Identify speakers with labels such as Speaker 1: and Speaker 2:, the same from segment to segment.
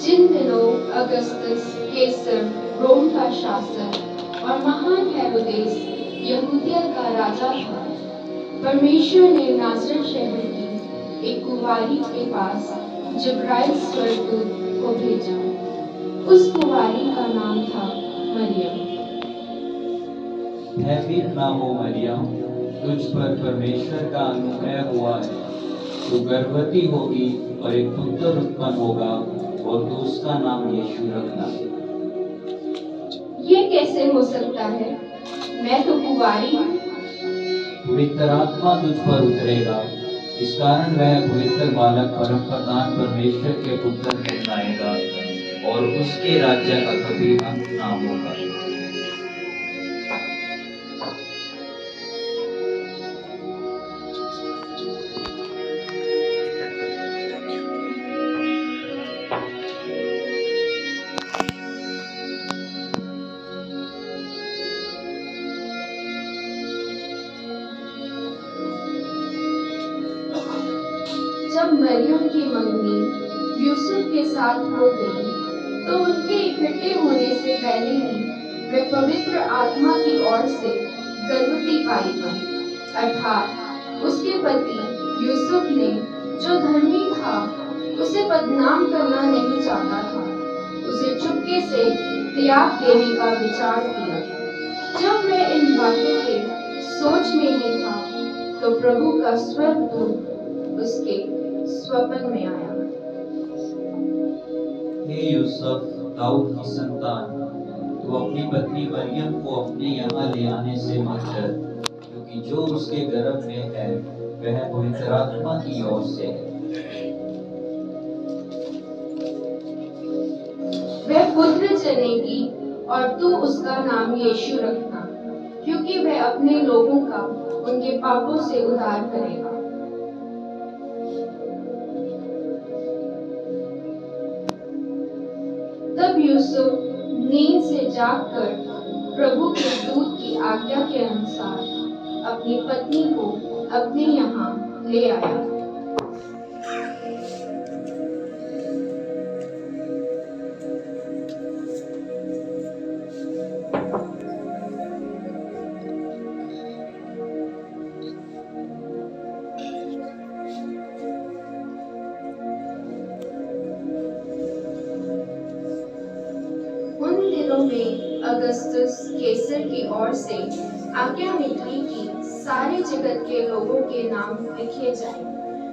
Speaker 1: जिन दिनों अगस्तस केसर रोम का शासक और महान हेरोदेस यहूदिया का राजा था, परमेश्वर ने नासरत शहर की एक कुंवारी के पास जिब्राइल स्वर्गदूत को भेजा। उस कुंवारी का नाम था मरियम।
Speaker 2: भयभीत ना हो मरियम, तुझ पर परमेश्वर का अनुग्रह हुआ है। तू गर्भवती होगी और एक पुत्र उत्पन्न होगा और तू उसका नाम यीशु रखना।
Speaker 1: ये कैसे हो सकता है? मैं तो कुंवारी हूँ।
Speaker 2: पवित्र आत्मा तुझ पर उतरेगा, इस कारण वह पवित्र बालक परमप्रधान परमेश्वर के पुत्र कहलाएगा और उसके राज्य का कभी अंत ना होगा।
Speaker 1: जब मरियम की मंगनी यूसुफ के साथ हो गई, तो उनके इकट्ठे होने से पहले ही वे पवित्र आत्मा की ओर से गर्भवती पाई गई। अर्थात उसके पति यूसुफ ने, जो धर्मी था, उसे बदनाम करना नहीं चाहता था, उसे चुपके से त्याग देने का विचार किया। जब वह इन बातों के सोच में ही था, तो प्रभु का स्वर्गदूत उसके स्वप्न में आया।
Speaker 2: हे यूसुफ, दाऊद की संतान, तू अपनी पत्नी मरियम को अपने यहाँ ले आने से मत डर, क्योंकि जो उसके गर्भ में है वह पवित्र आत्मा की ओर से है।
Speaker 1: वह पुत्र जनेगी और तू उसका नाम यीशु रखना, क्योंकि वह अपने लोगों का उनके पापों से उद्धार करेगा। तब यूसुफ नींद से जागकर प्रभु के दूत की आज्ञा के अनुसार अपनी पत्नी को अपने यहाँ ले आया। में अगस्तस केसर की ओर से आज्ञा निकली कि सारे जगत के लोगों के नाम लिखे जाएं,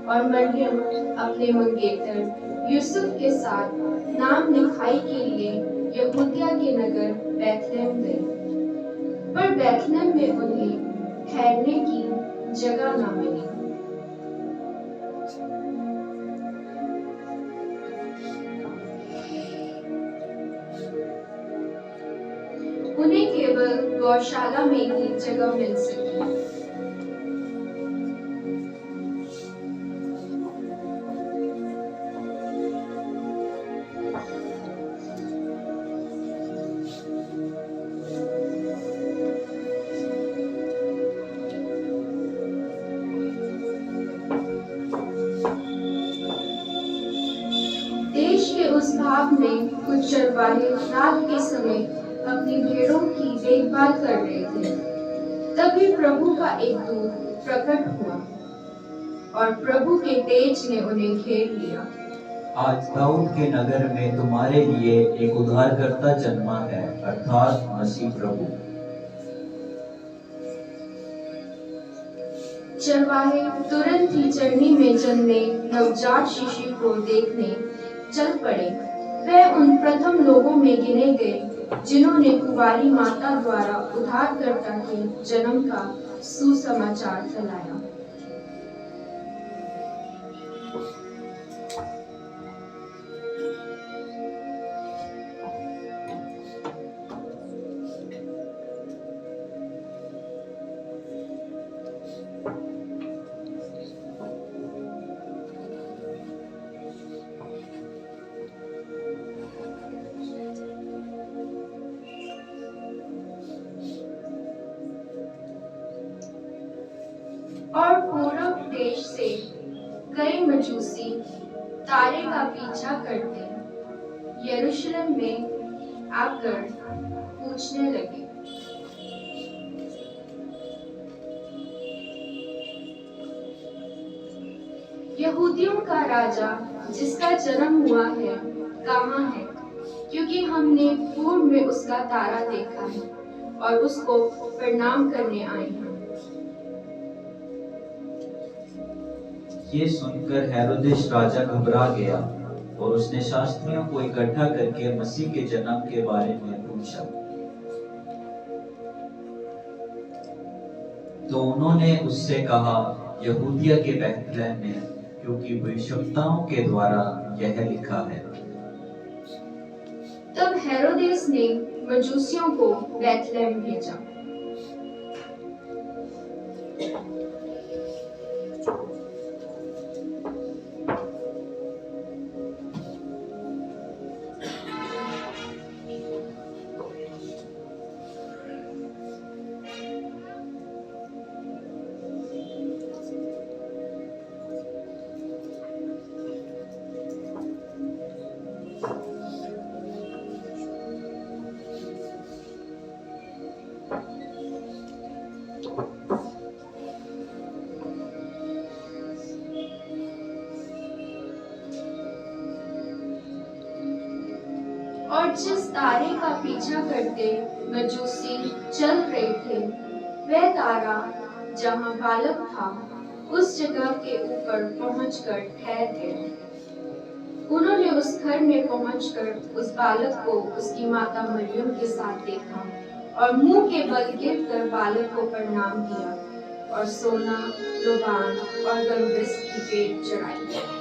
Speaker 1: और मरियम अपने मंगेतर यूसुफ के साथ नाम लिखाई के लिए यहूदिया के नगर बैतलहम गई। पर बैतलहम में उन्हें ठहरने की जगह न मिली। उन्हें केवल गौशाला में ही जगह मिल सकी। देश के उस भाग में कुछ चरवाहे रात के समय अपनी भेड़ों की देखभाल कर रहे थे। तभी प्रभु का एक दूत प्रकट हुआ और प्रभु के तेज ने उन्हें घेर लिया।
Speaker 2: आज दाऊद के नगर में तुम्हारे लिए एक उद्धारकर्ता जन्मा है, अर्थात मसीह प्रभु।
Speaker 1: चरवाहे तुरंत ही चरनी में जन्मे नवजात शिशु को देखने चल पड़े। वे उन प्रथम लोगों में गिने गए जिन्होंने कुंवारी माता द्वारा उद्धारकर्ता के जन्म का सुसमाचार फैलाया। और पूरब देश से कई मजूसी तारे का पीछा करते यरूशलेम में आकर पूछने लगे, यहूदियों का राजा जिसका जन्म हुआ है कहाँ है? क्योंकि हमने पूर्व में उसका तारा देखा है और उसको प्रणाम करने आए हैं।
Speaker 2: ये सुनकर हेरोदेस राजा घबरा गया और उसने शास्त्रियों को इकट्ठा करके मसीह के जन्म के बारे में पूछा। तो उन्होंने उससे कहा, यहूदिया के बैतलहम में, क्योंकि भविष्यवक्ताओं के द्वारा यह लिखा है।
Speaker 1: तब हेरोदेस ने मजूसियों को बैतलहम भेजा। और जिस तारे का पीछा करते मजूसी चल रहे थे, वह तारा जहाँ बालक था उस जगह के ऊपर पहुंचकर ठहर गया। उन्होंने उस घर में पहुंचकर उस बालक को उसकी माता मरियम के साथ देखा और मुंह के बल गिरकर बालक को प्रणाम किया और सोना, लोबान और गंधरस की भेंट चढ़ाई।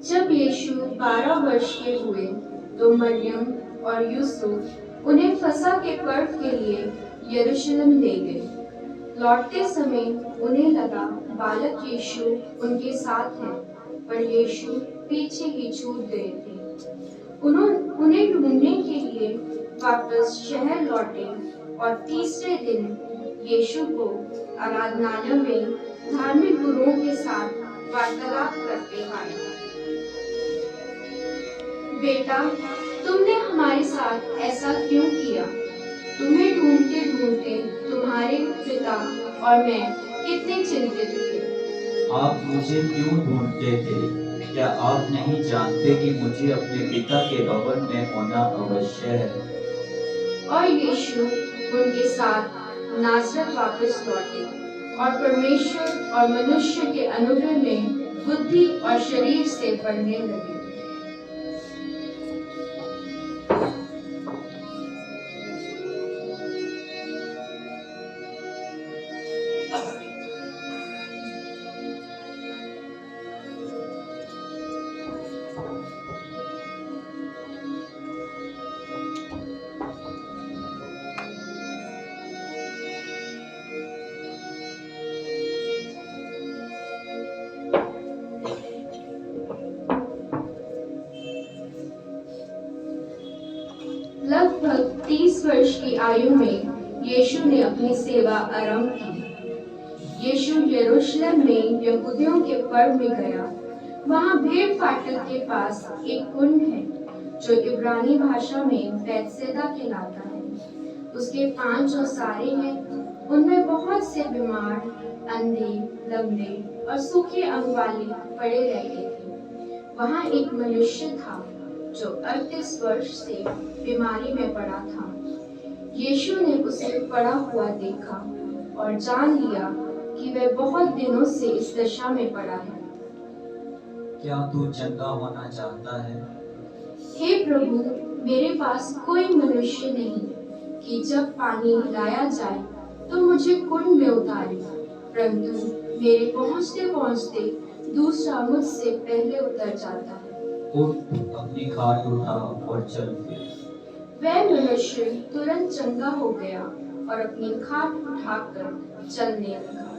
Speaker 1: जब यीशु 12 वर्ष के हुए तो मरियम और यूसुफ उन्हें फसह के पर्व के लिए यरूशलेम ले गए। लौटते समय उन्हें लगा बालक यीशु उनके साथ है, पर यीशु पीछे ही छूट गए थे। उन्हें ढूंढने के लिए वापस शहर लौटे और तीसरे दिन यीशु को आराधनालय में धार्मिक गुरुओं के साथ वार्तालाप करते पाया। बेटा, तुमने हमारे साथ ऐसा क्यों किया? तुम्हें ढूंढते ढूंढते तुम्हारे पिता और मैं कितने चिंतित थे।
Speaker 2: आप मुझे क्यों ढूंढते थे? क्या आप नहीं जानते कि मुझे अपने पिता के भवन में होना अवश्य है?
Speaker 1: और यीशु उनके साथ नासरत वापस लौटे और परमेश्वर और मनुष्य के अनुग्रह में बुद्धि और शरीर से बढ़ने लगे। लगभग 30 वर्ष की आयु में यीशु ने अपनी सेवा आरंभ की। यीशु यरूशलेम में यहूदियों के पर्व में गया। वहाँ भेड़ फाटक के पास एक कुंड है जो इब्रानी भाषा में बैतसैदा कहलाता है। उसके 5 ओसारे हैं, उनमें बहुत से बीमार, अंधे, लंगड़े और सूखे अंग वाले पड़े रहते थे। वहाँ एक मनुष्य था जो 38 वर्ष से बीमारी में पड़ा था। यीशु ने उसे पड़ा हुआ देखा और जान लिया कि वह बहुत दिनों से इस दशा में पड़ा है।
Speaker 2: क्या तू चंगा होना चाहता है?
Speaker 1: हे प्रभु, मेरे पास कोई मनुष्य नहीं कि जब पानी लाया जाए तो मुझे कुंड में उतारे, परंतु मेरे पहुंचते पहुंचते दूसरा मुझसे पहले उतर जाता है।
Speaker 2: उठ, अपनी खाट उठा और चल फिर।
Speaker 1: वह मनुष्य तुरंत चंगा हो गया और अपनी खाट उठाकर चलने लगा।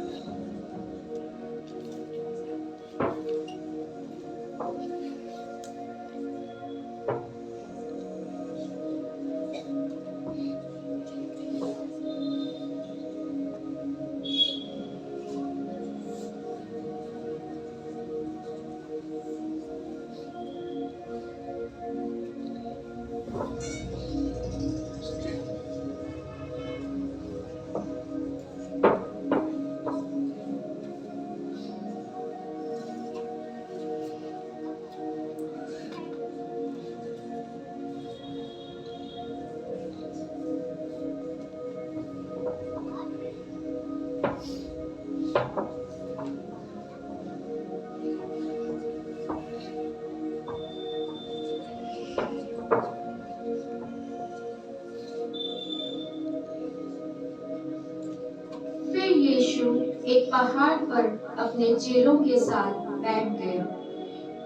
Speaker 1: फिर यीशु एक पहाड़ पर अपने चेलों के साथ बैठ गया।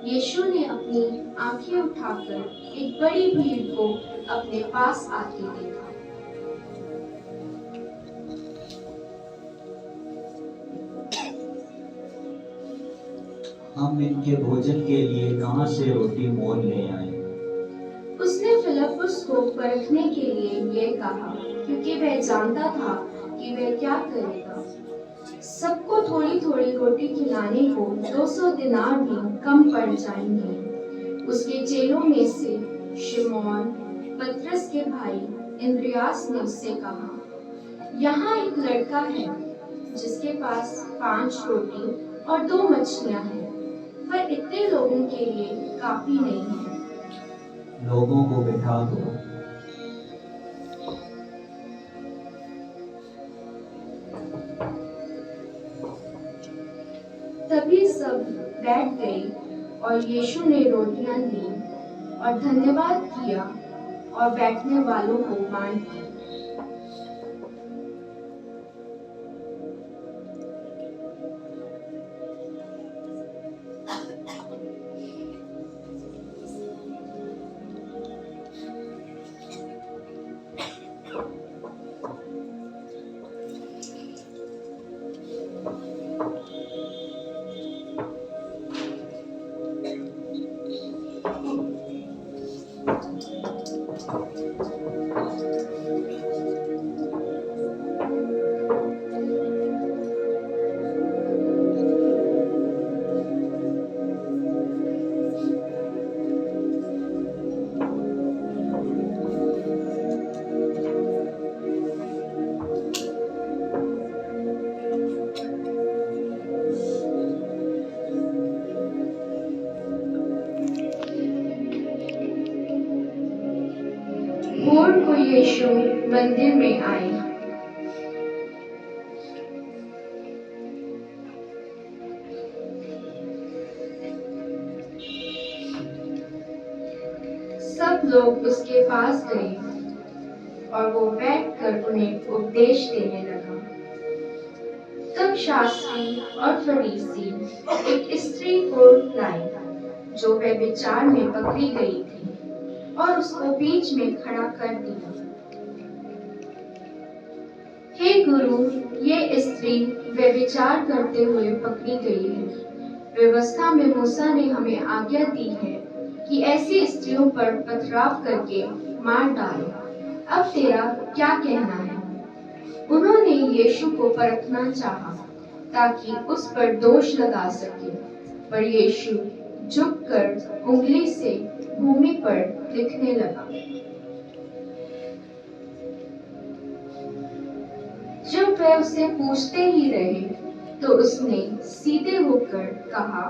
Speaker 1: यीशु ने अपनी आंखें उठाकर एक बड़ी भीड़ को अपने पास आते देखा।
Speaker 2: हम इनके भोजन के लिए कहाँ से रोटी मोल ले आए?
Speaker 1: उसने फिलिप्पुस को परखने के लिए ये कहा, क्योंकि वह जानता था कि वह क्या करेगा। सबको थोड़ी थोड़ी रोटी खिलाने को 200 दिनार भी कम पड़ जाएंगे। उसके चेलों में से शिमोन पतरस के भाई इंद्रियास ने उससे कहा, यहाँ एक लड़का है जिसके पास 5 रोटी और 2 मछलियाँ हैं, पर इतने लोगों के लिए काफी नहीं है।
Speaker 2: लोगों को बिठा दो।
Speaker 1: तभी सब बैठ गए और यीशु ने रोटियां ली और धन्यवाद किया और बैठने वालों को बांटी। भोर को यीशु मंदिर में आए। सब लोग उसके पास गए और वो बैठकर उन्हें उपदेश देने लगा। तब शास्त्री और फरीसी एक स्त्री को लाई जो व्यभिचार में पकड़ी गई थी और उसको बीच में खड़ा कर दिया। हे गुरु, ये स्त्री व्यभिचार करते हुए पकड़ी गई है। व्यवस्था में मूसा ने हमें आज्ञा दी है कि ऐसी स्त्रियों पर पथराव करके मार डालो। अब तेरा क्या कहना है? उन्होंने यीशु को परखना चाहा ताकि उस पर दोष लगा सके, पर यीशु झुककर उंगली से भूमि पर लिखने लगा। जब वह उसे पूछते ही रहे तो उसने सीधे होकर कहा,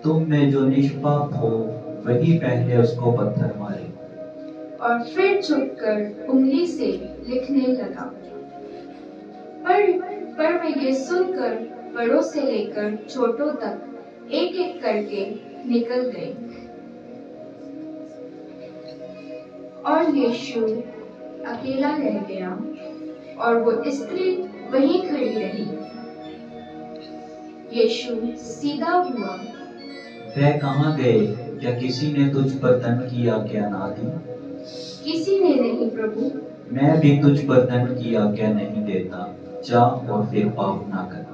Speaker 2: तुम में जो निष्पाप हो वही पहले उसको पत्थर मारे।
Speaker 1: और फिर झुककर उंगली से लिखने लगा। पर वे ये सुनकर बड़ों से लेकर छोटों तक एक एक करके निकल गए और यीशु अकेला रह गया और वो स्त्री वहीं खड़ी रही। यीशु सीधा हुआ।
Speaker 2: वह कहाँ गए? क्या किसी ने तुझ पर दंड की आज्ञा ना दी?
Speaker 1: किसी ने नहीं प्रभु।
Speaker 2: मैं भी तुझ पर दंड की आज्ञा नहीं देता। जा और फिर पाप ना कर।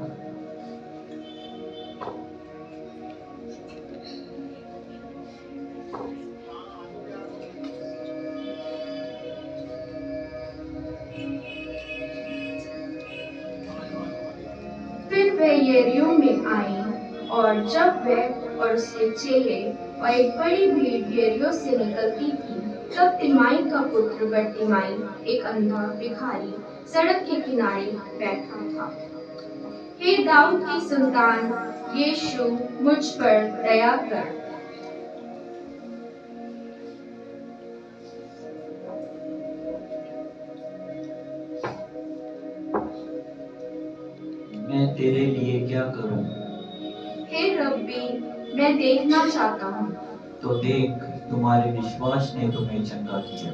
Speaker 1: फिर वे यरीहो में आए, और जब वह और उसके चेले और एक बड़ी भीड़ यरीहो से निकलती थी, तब तिमाई का पुत्र बरतिमाई, एक अंधा भिखारी, सड़क के किनारे बैठा था। हे दाऊद की संतान, यीशु मुझ पर दया कर।
Speaker 2: मैं तेरे लिए क्या करूं?
Speaker 1: हे रब्बी, मैं देखना चाहता हूँ।
Speaker 2: तो देख, तुम्हारे विश्वास ने तुम्हें चंगा किया।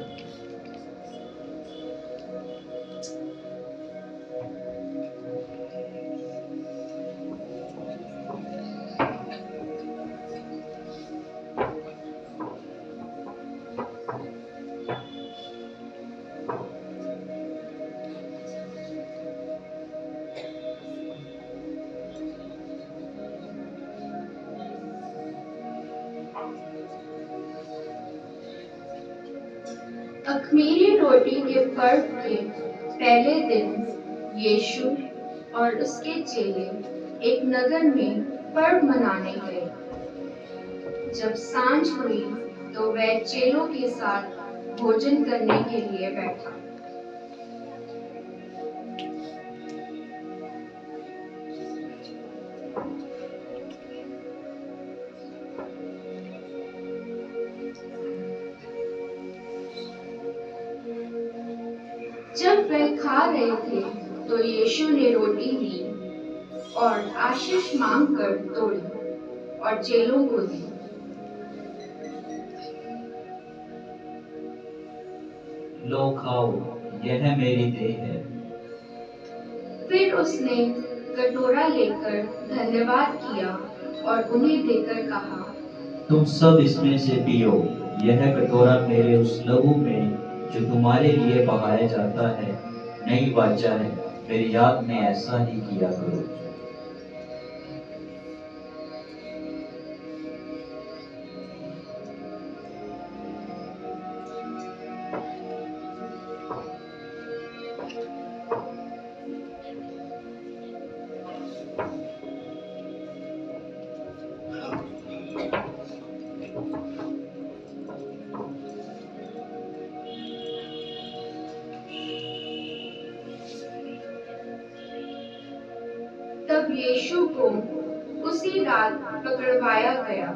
Speaker 1: अख़मीरी रोटी के पर्व के पहले दिन यीशु और उसके चेले एक नगर में पर्व मनाने गए। जब सांझ हुई तो वह चेलों के साथ भोजन करने के लिए बैठा। जब वह खा रहे थे तो यीशु ने रोटी ली और आशीष मांगकर तोड़ी और चेलों को दी।
Speaker 2: लो खाओ, यह मेरी देह है।
Speaker 1: फिर उसने कटोरा लेकर धन्यवाद किया और उन्हें देकर कहा,
Speaker 2: तुम सब इसमें से पियो। यह कटोरा मेरे उस लहू में जो तुम्हारे लिए बहाया जाता है नई वाचा है। मेरी याद में ऐसा ही किया करो।
Speaker 1: तब यीशु को उसी रात पकड़वाया गया।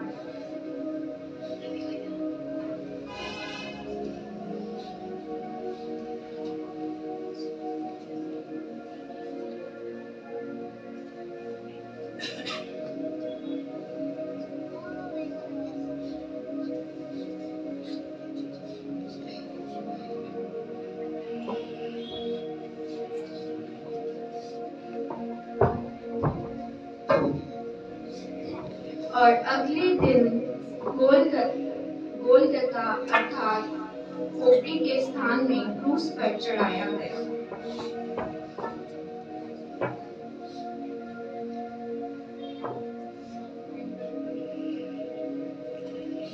Speaker 1: और अगले दिन गोलगता अर्थात खोपड़ी के स्थान में क्रूस पर चढ़ाया गया।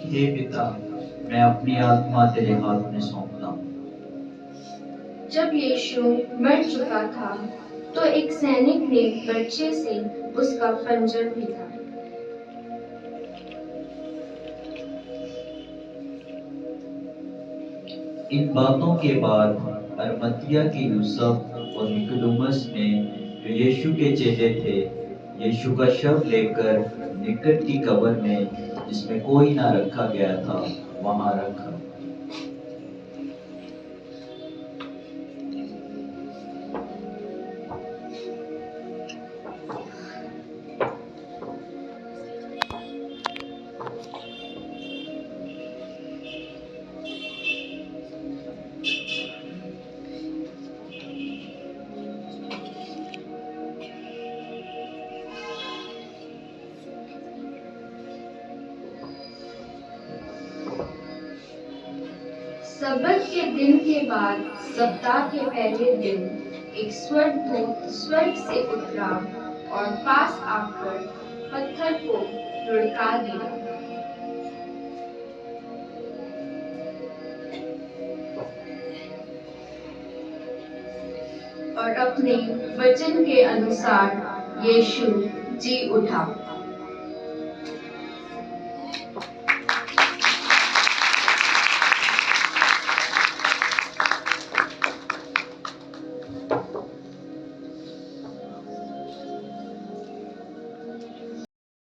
Speaker 2: हे पिता, मैं अपनी आत्मा तेरे हाथ में सौंपता हूँ।
Speaker 1: जब यीशु मर चुका था तो एक सैनिक ने बर्छे से उसका पंजर पीटा।
Speaker 2: इन बातों के बाद अरमतिया के यूसुफ और निकोदेमुस ने, जो यीशु के चेले थे, यीशु का शव लेकर निकट की कब्र में, जिसमें कोई ना रखा गया था, वहां रखा।
Speaker 1: सबत के दिन के बाद सप्ताह के पहले दिन एक स्वर्गदूत स्वर्ग से उतरा और पास आकर पत्थर को लुढ़का दिया। और अपने वचन के अनुसार यीशु जी उठा।